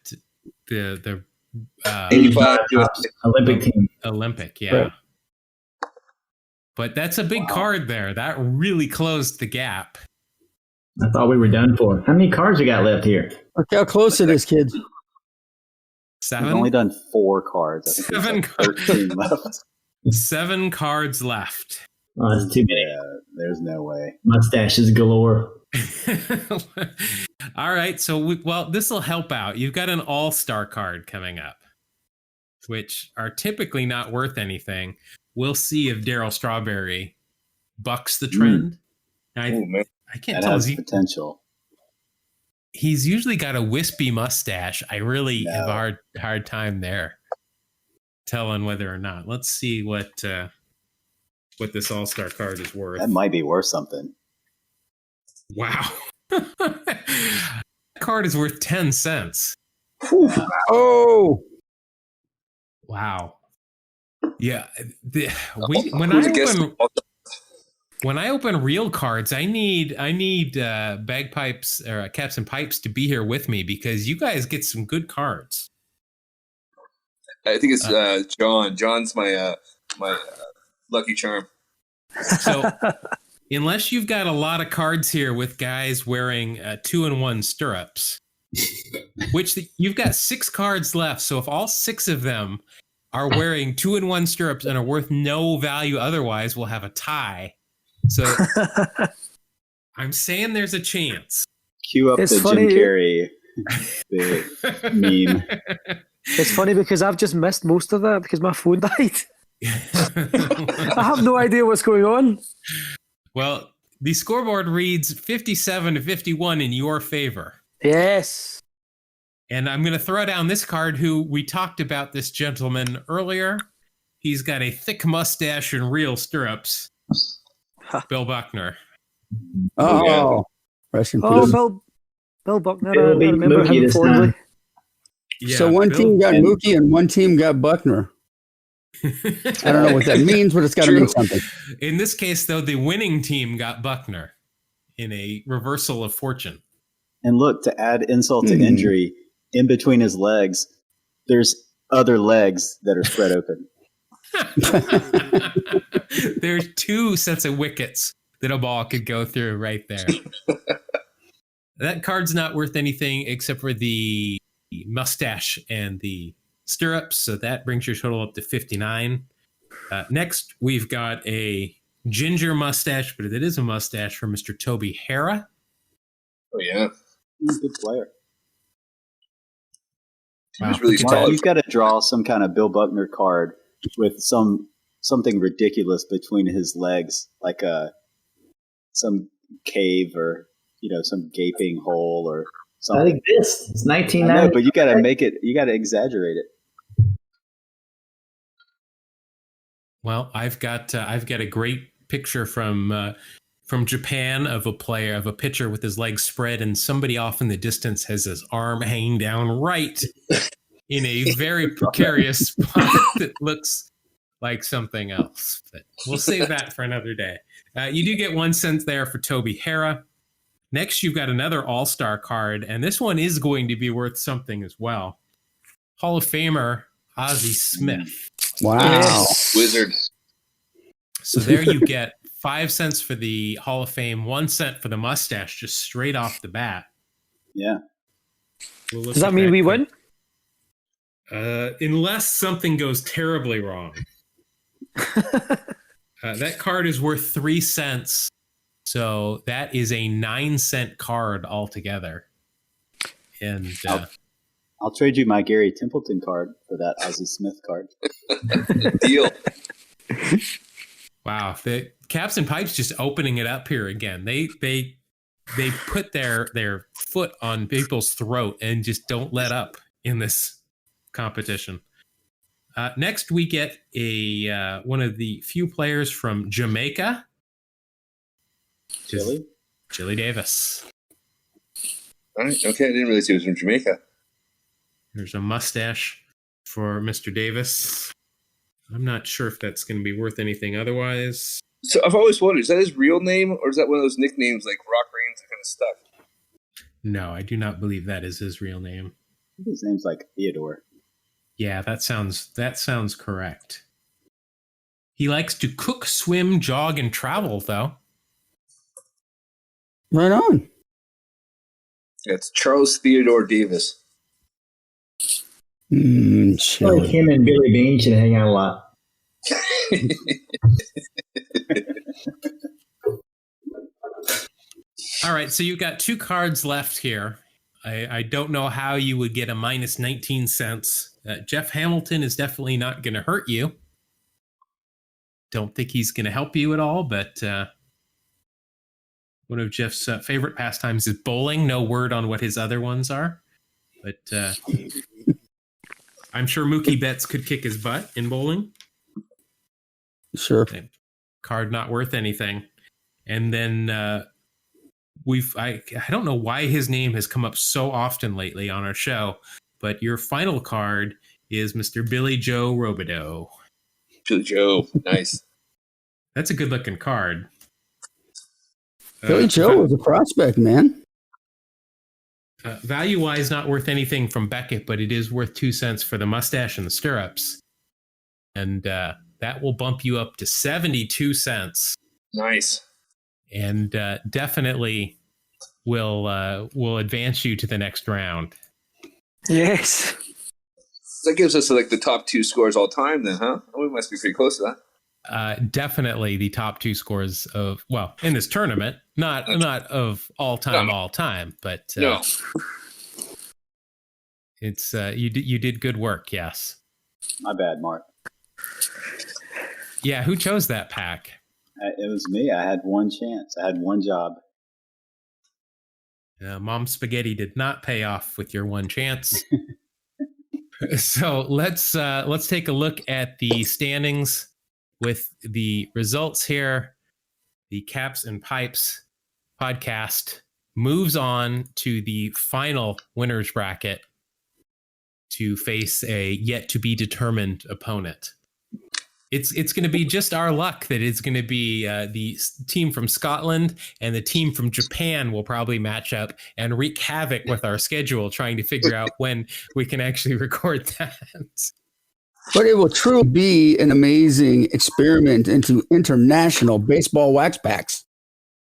the 85 Olympic team. Olympic, yeah. Right. But that's a big card there. That really closed the gap. I thought we were done for. How many cards we got left here? Look how close it is, kids. 7? We've only done 4 cards. 7 cards. 13 left. 7 cards left. Oh, that's too many. Yeah, there's no way. Mustaches galore. All right, so this will help out. You've got an all-star card coming up, which are typically not worth anything. We'll see if Darryl Strawberry bucks the trend. I can't tell. Has potential. He's usually got a wispy mustache. I really have a hard time there telling whether or not. Let's see what this all-star card is worth. That might be worth something. Wow. That card is worth 10 cents. Oh. Wow. Yeah. When I open real cards, I need bagpipes or caps and pipes to be here with me because you guys get some good cards. I think it's John. John's my lucky charm. So, unless you've got a lot of cards here with guys wearing 2-in-1 stirrups, which you've got 6 cards left. So if all 6 of them are wearing 2-in-1 stirrups and are worth no value otherwise, we'll have a tie. So I'm saying there's a chance. Cue up the Jim Carrey meme. It's funny because I've just missed most of that because my phone died. I have no idea what's going on. Well, the scoreboard reads 57-51 in your favor. Yes. And I'm going to throw down this card who we talked about this gentleman earlier. He's got a thick mustache and real stirrups. Bill Buckner. Oh, rest in peace. Bill Buckner. I remember him fondly. Yeah, so one team got Mookie and one team got Buckner. I don't know what that means, but it's got to mean something. In this case, though, the winning team got Buckner in a reversal of fortune. And look, to add insult to injury, in between his legs, there's other legs that are spread open. There's 2 sets of wickets that a ball could go through right there. That card's not worth anything except for the mustache and the stirrups, so that brings your total up to 59. Next, we've got a ginger mustache, but it is a mustache for Mr. Toby Hara. Oh yeah, Good player. he was really Mark, solid. you've got to draw some kind of Bill Buckner card with something ridiculous between his legs, like some cave or some gaping hole or That something. exists. It's I 1990. know, but you got to make it. You got to exaggerate it. Well, I've got a great picture from Japan of a pitcher with his legs spread, and somebody off in the distance has his arm hanging down right in a very precarious spot that looks like something else. But we'll save that for another day. You do get 1 cent there for Toby Hara. Next, you've got another All-Star card, and this one is going to be worth something as well. Hall of Famer Ozzie Smith. Wow. Wizard. So there you get 5 cents for the Hall of Fame, 1 cent for the mustache, just straight off the bat. Yeah. We'll look Does that at mean we win? Unless something goes terribly wrong. That card is worth 3 cents. So that is a 9-cent card altogether. And I'll trade you my Gary Templeton card for that Ozzie Smith card. Deal. wow, the Caps and Pipes just opening it up here again. They put their foot on people's throat and just don't let up in this competition. Next, we get a one of the few players from Jamaica. Chili Davis. All right. Okay, I didn't realize he was from Jamaica. There's a mustache for Mr. Davis. I'm not sure if that's going to be worth anything otherwise. So I've always wondered, is that his real name, or is that one of those nicknames like Rock Reigns, that kind of stuff? No, I do not believe that is his real name. I think his name's like Theodore. Yeah, that sounds correct. He likes to cook, swim, jog, and travel, though. Right on. It's Charles Theodore Davis. I feel like Chili. him and Billy Bean should hang out a lot. All right, so you've got 2 cards left here. I don't know how you would get a minus 19 cents. Jeff Hamilton is definitely not going to hurt you. Don't think he's going to help you at all, but one of Jeff's favorite pastimes is bowling. No word on what his other ones are, but I'm sure Mookie Betts could kick his butt in bowling. Sure. Card not worth anything. And then I don't know why his name has come up so often lately on our show, but your final card is Mr. Billy Joe Robideau. Billy Joe. Nice. That's a good looking card. Billy Joe was a prospect, man. Value wise, not worth anything from Beckett, but it is worth 2 cents for the mustache and the stirrups. And that will bump you up to 72 cents. Nice. And definitely will advance you to the next round. Yes. That gives us like the top 2 scores all time then, huh? Oh, we must be pretty close to that. Definitely the top 2 scores of, well, in this tournament, not of all time, but No. it's you did good work. Yes. My bad, Mark. Yeah. Who chose that pack? It was me. I had one chance. I had one job. Mom Spaghetti did not pay off with your one chance. So let's take a look at the standings with the results here. The Caps and Pipes podcast moves on to the final winners bracket to face a yet to be determined opponent. It's going to be just our luck that it's going to be the team from Scotland and the team from Japan will probably match up and wreak havoc with our schedule, trying to figure out when we can actually record that. But it will truly be an amazing experiment into international baseball wax packs.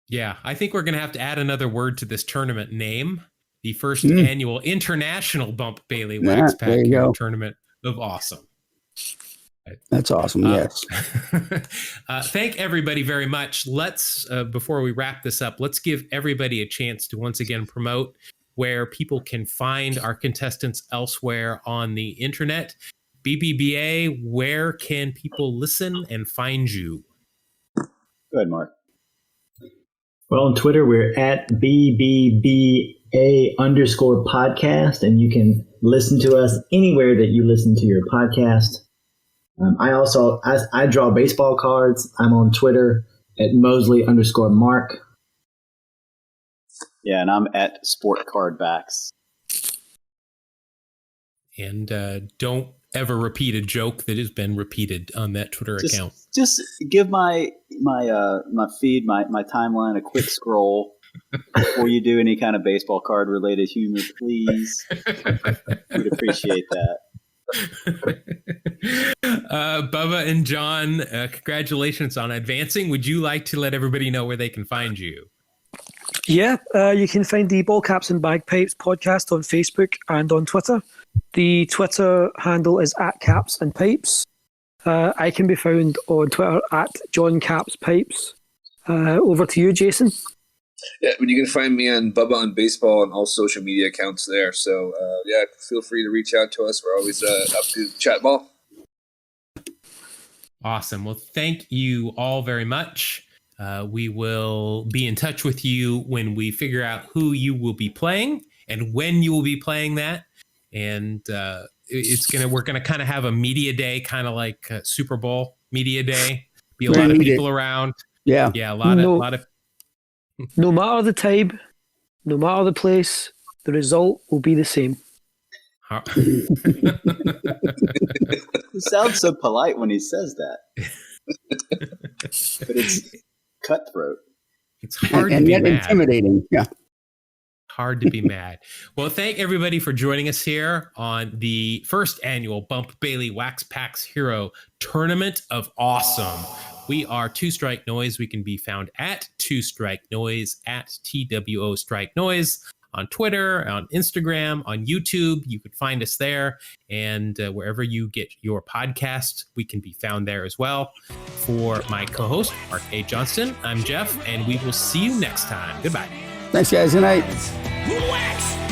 Yeah, I think we're going to have to add another word to this tournament name. The first annual International Bump Bailey Wax Pack there you go. Tournament of Awesome. That's awesome. Yes. Thank everybody very much. Let's, before we wrap this up, let's give everybody a chance to once again promote where people can find our contestants elsewhere on the internet. BBBA, where can people listen and find you? Go ahead, Mark. Well, on Twitter, we're at BBBA_podcast, and you can listen to us anywhere that you listen to your podcast. I draw baseball cards. I'm on Twitter at Mosley_Mark. Yeah, and I'm at SportCardBacks. And don't ever repeat a joke that has been repeated on that Twitter account. Just give my feed, my timeline a quick scroll before you do any kind of baseball card related humor, please. We'd appreciate that. Bubba and John, congratulations on advancing. Would you like to let everybody know where they can find you? Yeah, you can find the Ballcaps and Bagpipes podcast on Facebook and on Twitter. The Twitter handle is @Caps and Pipes. I can be found on Twitter at John Caps Pipes. Over to you, Jason. Yeah, but you can find me on Bubba on Baseball and all social media accounts there. So, feel free to reach out to us. We're always up to chat ball. Awesome. Well, thank you all very much. We will be in touch with you when we figure out who you will be playing and when you will be playing that. And we're gonna kind of have a media day, kind of like Super Bowl media day. Be a lot of people around. Yeah, a lot of. No matter the time, no matter the place, the result will be the same. He sounds so polite when he says that, but it's cutthroat. It's hard and to be yet mad. Intimidating. Yeah. Hard to be mad. Well, thank everybody for joining us here on the first annual Bump Bailey Wax Packs Hero Tournament of Awesome. We are Two Strike Noise. We can be found at Two Strike Noise, at TWO Strike Noise on Twitter, on Instagram, on YouTube. You could find us there. And wherever you get your podcast, we can be found there as well. For my co-host, Mark A. Johnston, I'm Jeff, and we will see you next time. Goodbye. Thanks, guys. Good night. Wax